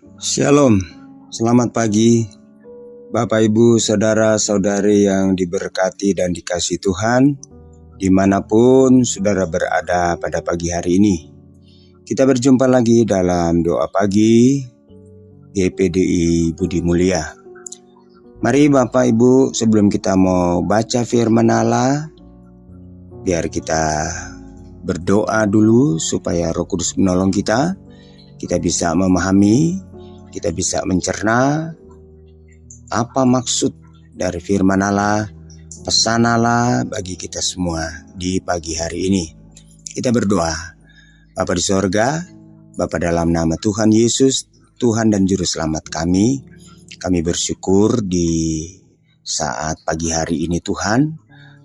Shalom, selamat pagi Bapak Ibu Saudara-saudari yang diberkati dan dikasihi Tuhan dimanapun saudara berada pada pagi hari ini. Kita berjumpa lagi dalam doa pagi GPDI Budi Mulia. Mari Bapak Ibu, sebelum kita mau baca firman Allah, biar kita berdoa dulu supaya Roh Kudus menolong kita bisa memahami, kita bisa mencerna apa maksud dari firman Allah, pesan Allah bagi kita semua di pagi hari ini. Kita berdoa. Bapa di sorga, Bapa dalam nama Tuhan Yesus, Tuhan dan Juru Selamat kami bersyukur di saat pagi hari ini Tuhan,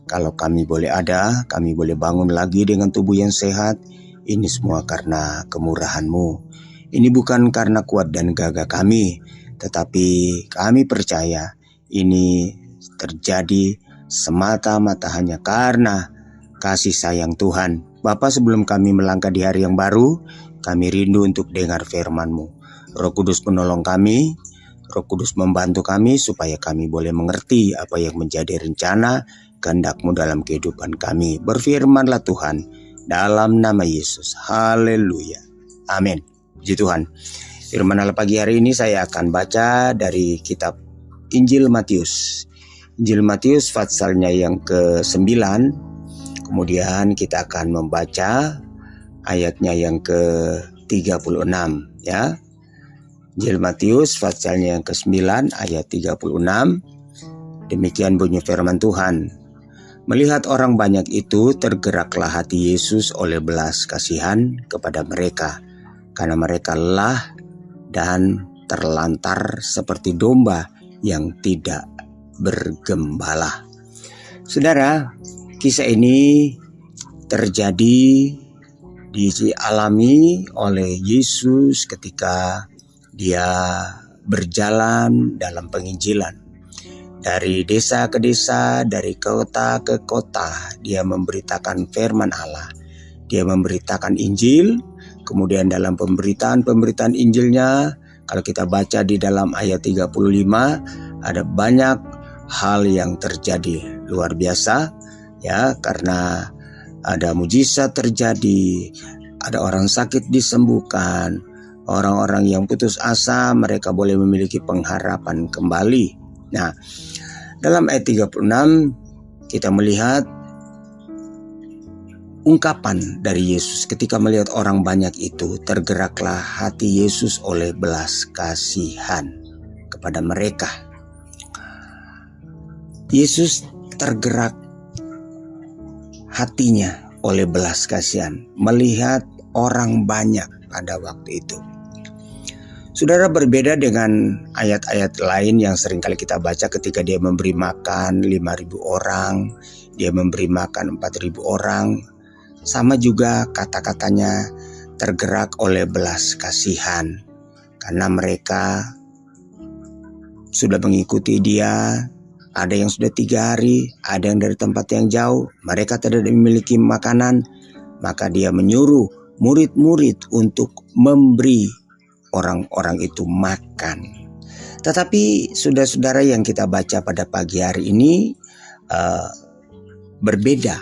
kalau kami boleh ada, kami boleh bangun lagi dengan tubuh yang sehat, ini semua karena kemurahan-Mu. Ini bukan karena kuat dan gagah kami, tetapi kami percaya ini terjadi semata-mata hanya karena kasih sayang Tuhan. Bapa, sebelum kami melangkah di hari yang baru, kami rindu untuk dengar firman-Mu. Roh Kudus menolong kami, Roh Kudus membantu kami supaya kami boleh mengerti apa yang menjadi rencana kehendak-Mu dalam kehidupan kami. Berfirmanlah Tuhan, dalam nama Yesus. Haleluya. Amin. Puji Tuhan. Firman Allah pagi hari ini saya akan baca dari kitab Injil Matius. Injil Matius pasalnya yang ke-9. Kemudian kita akan membaca ayatnya yang ke-36 ya. Injil Matius pasalnya yang ke-9 ayat 36. Demikian bunyi firman Tuhan. Melihat orang banyak itu, tergeraklah hati Yesus oleh belas kasihan kepada mereka, karena mereka lelah dan terlantar seperti domba yang tidak bergembala. Saudara, kisah ini terjadi dialami oleh Yesus ketika dia berjalan dalam penginjilan. Dari desa ke desa, dari kota ke kota, dia memberitakan firman Allah. Dia memberitakan Injil. Kemudian dalam pemberitaan Injilnya, kalau kita baca di dalam ayat 35, ada banyak hal yang terjadi luar biasa ya, karena ada mujizat terjadi, ada orang sakit disembuhkan, orang-orang yang putus asa mereka boleh memiliki pengharapan kembali. Nah, dalam ayat 36 kita melihat ungkapan dari Yesus ketika melihat orang banyak itu, tergeraklah hati Yesus oleh belas kasihan kepada mereka. Yesus tergerak hatinya oleh belas kasihan melihat orang banyak pada waktu itu. Saudara, berbeda dengan ayat-ayat lain yang seringkali kita baca ketika dia memberi makan 5.000 orang, dia memberi makan 4.000 orang. Sama juga kata-katanya tergerak oleh belas kasihan, karena mereka sudah mengikuti dia. Ada yang sudah 3 hari, ada yang dari tempat yang jauh, mereka tidak memiliki makanan. Maka dia menyuruh murid-murid untuk memberi orang-orang itu makan. Tetapi saudara-saudara, yang kita baca pada pagi hari ini berbeda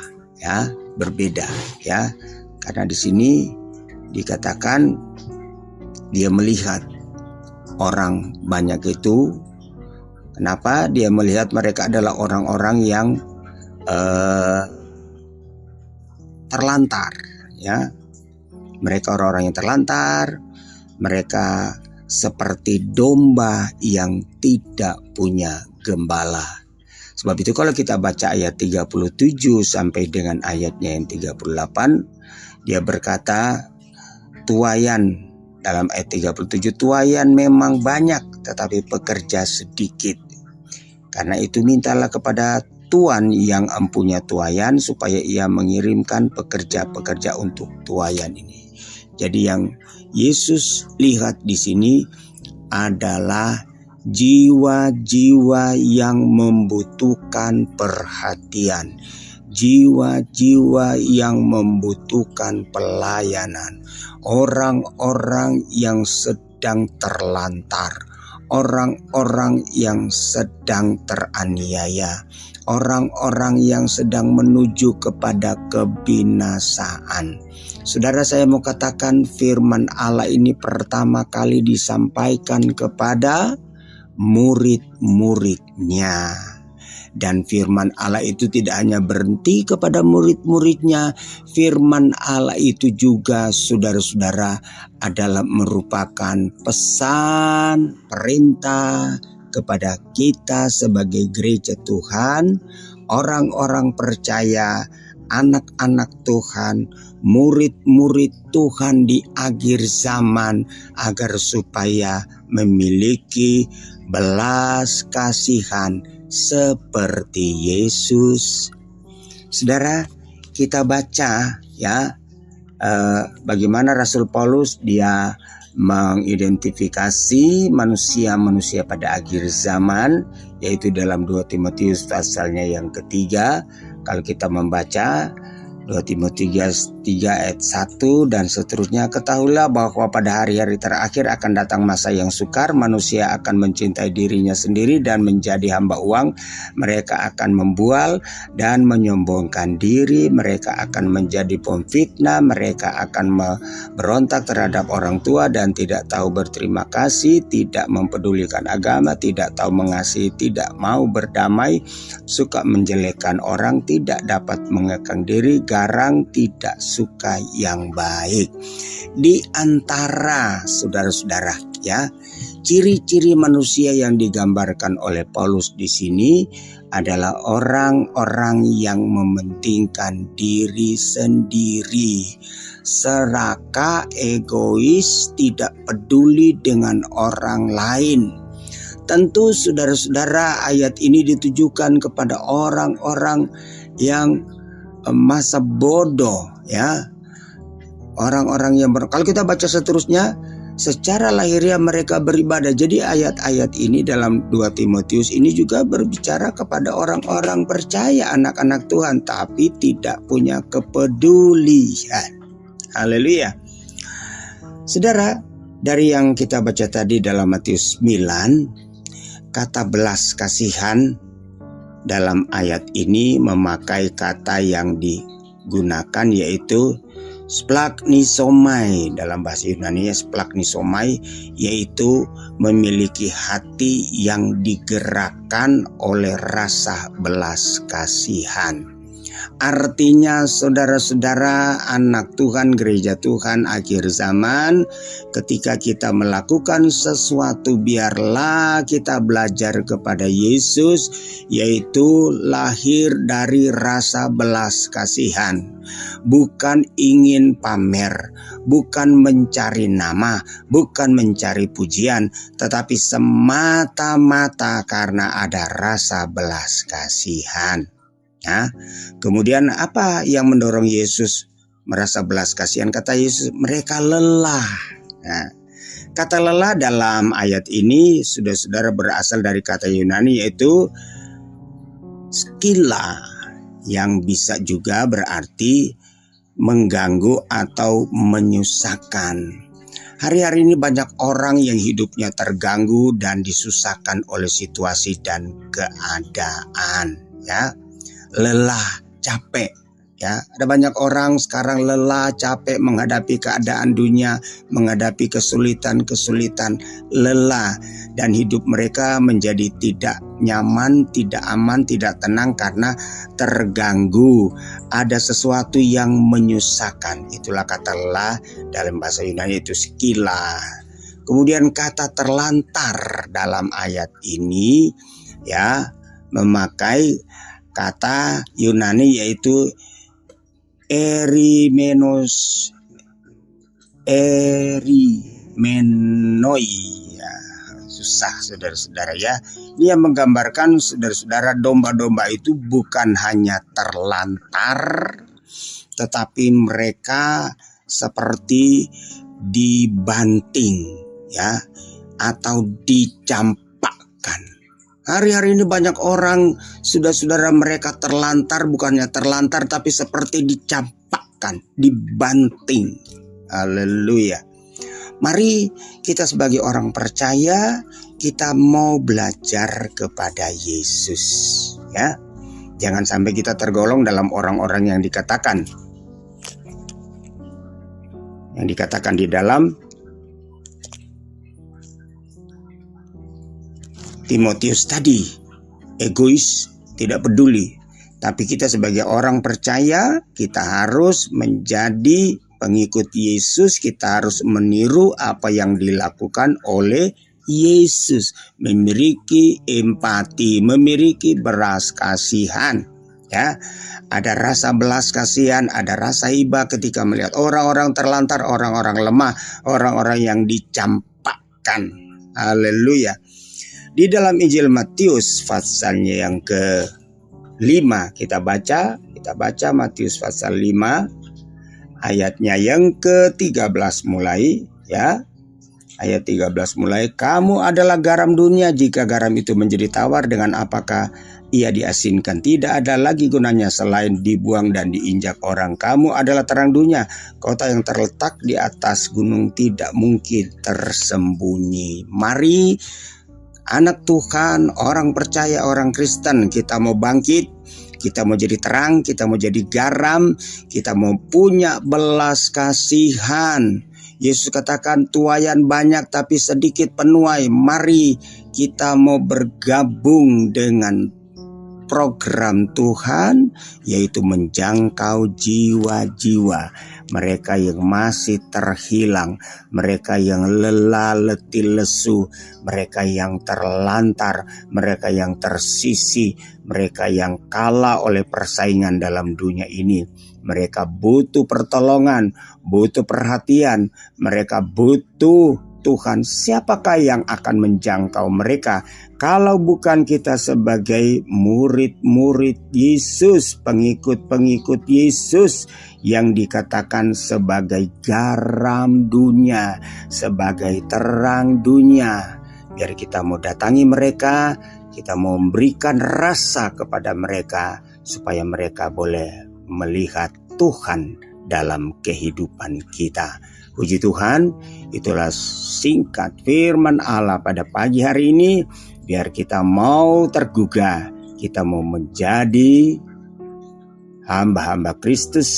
ya, karena di sini dikatakan dia melihat orang banyak itu. Kenapa? Dia melihat mereka adalah orang-orang yang terlantar ya. Mereka orang-orang yang terlantar, mereka seperti domba yang tidak punya gembala. Sebab itu kalau kita baca ayat 37 sampai dengan ayatnya yang 38, dia berkata, tuaian, dalam ayat 37, tuaian memang banyak tetapi pekerja sedikit. Karena itu mintalah kepada Tuhan yang empunya tuaian supaya ia mengirimkan pekerja-pekerja untuk tuaian ini. Jadi yang Yesus lihat di sini adalah jiwa-jiwa yang membutuhkan perhatian, jiwa-jiwa yang membutuhkan pelayanan, orang-orang yang sedang sedang terlantar, orang-orang yang sedang teraniaya, orang-orang yang sedang menuju kepada kebinasaan. Saudara, saya mau katakan firman Allah ini pertama kali disampaikan kepada murid-muridnya. Dan firman Allah itu tidak hanya berhenti kepada murid-muridnya. Firman Allah itu juga, saudara-saudara, adalah merupakan pesan, perintah kepada kita sebagai gereja Tuhan, orang-orang percaya, anak-anak Tuhan, murid-murid Tuhan di akhir zaman, agar supaya memiliki belas kasihan seperti Yesus. Saudara, kita baca ya bagaimana Rasul Paulus dia mengidentifikasi manusia-manusia pada akhir zaman, yaitu dalam 2 Timotius pasalnya yang ketiga. Kalau kita membaca 2 Timotius 3 ayat 1 dan seterusnya, ketahuilah bahwa pada hari-hari terakhir akan datang masa yang sukar, manusia akan mencintai dirinya sendiri dan menjadi hamba uang, mereka akan membual dan menyombongkan diri, mereka akan menjadi pemfitnah, mereka akan berontak terhadap orang tua dan tidak tahu berterima kasih, tidak mempedulikan agama, tidak tahu mengasihi, tidak mau berdamai, suka menjelekkan orang, tidak dapat mengekang diri, garang, tidak suka yang baik. Di antara saudara-saudara ya, ciri-ciri manusia yang digambarkan oleh Paulus di sini adalah orang-orang yang mementingkan diri sendiri, serakah, egois, tidak peduli dengan orang lain. Tentu saudara-saudara, ayat ini ditujukan kepada orang-orang yang masa bodoh ya, orang-orang yang kalau kita baca seterusnya, secara lahiriah mereka beribadah. Jadi ayat-ayat ini dalam 2 Timotius ini juga berbicara kepada orang-orang percaya, anak-anak Tuhan, tapi tidak punya kepedulian. Haleluya. Saudara, dari yang kita baca tadi dalam Matius 9, kata belas kasihan dalam ayat ini memakai kata yang digunakan, yaitu splagnisomai. Dalam bahasa Yunani splagnisomai, yaitu memiliki hati yang digerakkan oleh rasa belas kasihan. Artinya saudara-saudara, anak Tuhan, gereja Tuhan akhir zaman, ketika kita melakukan sesuatu, biarlah kita belajar kepada Yesus, yaitu lahir dari rasa belas kasihan. Bukan ingin pamer, bukan mencari nama, bukan mencari pujian, tetapi semata-mata karena ada rasa belas kasihan. Nah, kemudian apa yang mendorong Yesus merasa belas kasihan? Kata Yesus, mereka lelah. Nah, kata lelah dalam ayat ini saudara berasal dari kata Yunani, yaitu skila, yang bisa juga berarti mengganggu atau menyusahkan. Hari-hari ini banyak orang yang hidupnya terganggu dan disusahkan oleh situasi dan keadaan ya. Lelah, capek ya. Ada banyak orang sekarang lelah, capek menghadapi keadaan dunia, menghadapi kesulitan-kesulitan, lelah, dan hidup mereka menjadi tidak nyaman, tidak aman, tidak tenang karena terganggu. Ada sesuatu yang menyusahkan. Itulah kata lelah dalam bahasa Yunani, itu skila. Kemudian kata terlantar dalam ayat ini ya memakai kata Yunani, yaitu erimenoi ya. Susah saudara-saudara ya. Ini yang menggambarkan saudara-saudara, domba-domba itu bukan hanya terlantar, tetapi mereka seperti dibanting ya, atau dicampakkan. Hari-hari ini banyak orang, saudara-saudara, mereka terlantar, bukannya terlantar tapi seperti dicampakkan, dibanting. Haleluya. Mari kita sebagai orang percaya, kita mau belajar kepada Yesus, ya. Jangan sampai kita tergolong dalam orang-orang yang dikatakan di dalam Timotius tadi, egois, tidak peduli. Tapi kita sebagai orang percaya, kita harus menjadi pengikut Yesus, kita harus meniru apa yang dilakukan oleh Yesus, memiliki empati, memiliki belas kasihan. Ya, ada rasa belas kasihan, ada rasa iba ketika melihat orang-orang terlantar, orang-orang lemah, orang-orang yang dicampakkan. Haleluya. Di dalam Injil Matius pasalnya yang ke-5 kita baca Matius pasal 5 ayatnya yang ke-13 mulai, ya. Ayat 13 mulai, kamu adalah garam dunia, jika garam itu menjadi tawar, dengan apakah ia diasinkan? Tidak ada lagi gunanya selain dibuang dan diinjak orang. Kamu adalah terang dunia, kota yang terletak di atas gunung tidak mungkin tersembunyi. Mari anak Tuhan, orang percaya, orang Kristen, kita mau bangkit, kita mau jadi terang, kita mau jadi garam, kita mau punya belas kasihan. Yesus katakan tuaian banyak tapi sedikit penuai. Mari kita mau bergabung dengan program Tuhan, yaitu menjangkau jiwa-jiwa mereka yang masih terhilang, mereka yang lelah, letih, lesu, mereka yang terlantar, mereka yang tersisih, mereka yang kalah oleh persaingan dalam dunia ini. Mereka butuh pertolongan, butuh perhatian, mereka butuh Tuhan. Siapakah yang akan menjangkau mereka kalau bukan kita sebagai murid-murid Yesus, pengikut-pengikut Yesus yang dikatakan sebagai garam dunia, sebagai terang dunia. Biar kita mau datangi mereka, kita mau memberikan rasa kepada mereka supaya mereka boleh melihat Tuhan dalam kehidupan kita. Puji Tuhan, itulah singkat firman Allah pada pagi hari ini. Biar kita mau tergugah, kita mau menjadi hamba-hamba Kristus,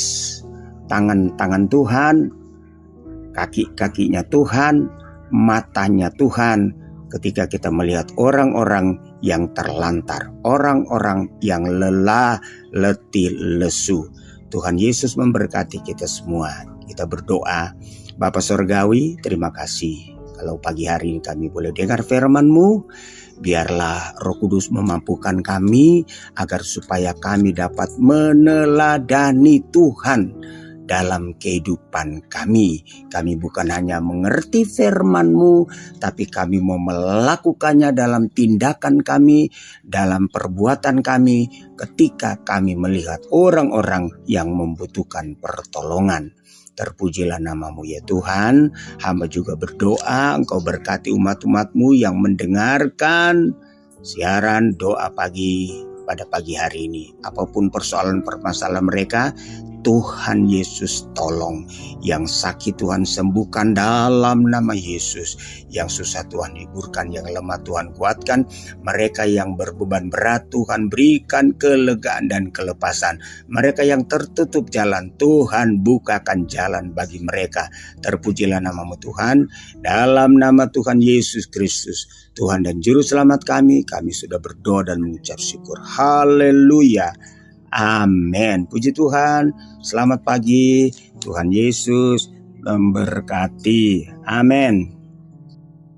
tangan-tangan Tuhan, kaki-kakinya Tuhan, matanya Tuhan. Ketika kita melihat orang-orang yang terlantar, orang-orang yang lelah, letih, lesu. Tuhan Yesus memberkati kita semua. Kita berdoa. Bapa Surgawi, terima kasih kalau pagi hari ini kami boleh dengar firman-Mu. Biarlah Roh Kudus memampukan kami agar supaya kami dapat meneladani Tuhan dalam kehidupan kami. Kami bukan hanya mengerti firman-Mu, tapi kami mau melakukannya dalam tindakan kami, dalam perbuatan kami, ketika kami melihat orang-orang yang membutuhkan pertolongan. Terpujilah nama-Mu ya Tuhan. Hamba juga berdoa Engkau berkati umat-umat-Mu yang mendengarkan siaran doa pagi pada pagi hari ini. Apapun persoalan permasalahan mereka, Tuhan Yesus tolong. Yang sakit Tuhan sembuhkan dalam nama Yesus. Yang susah Tuhan hiburkan, yang lemah Tuhan kuatkan. Mereka yang berbeban berat Tuhan berikan kelegaan dan kelepasan. Mereka yang tertutup jalan, Tuhan bukakan jalan bagi mereka. Terpujilah nama-Mu Tuhan. Dalam nama Tuhan Yesus Kristus, Tuhan dan Juru Selamat kami sudah berdoa dan mengucap syukur. Haleluya. Amin. Puji Tuhan. Selamat pagi. Tuhan Yesus memberkati. Amin.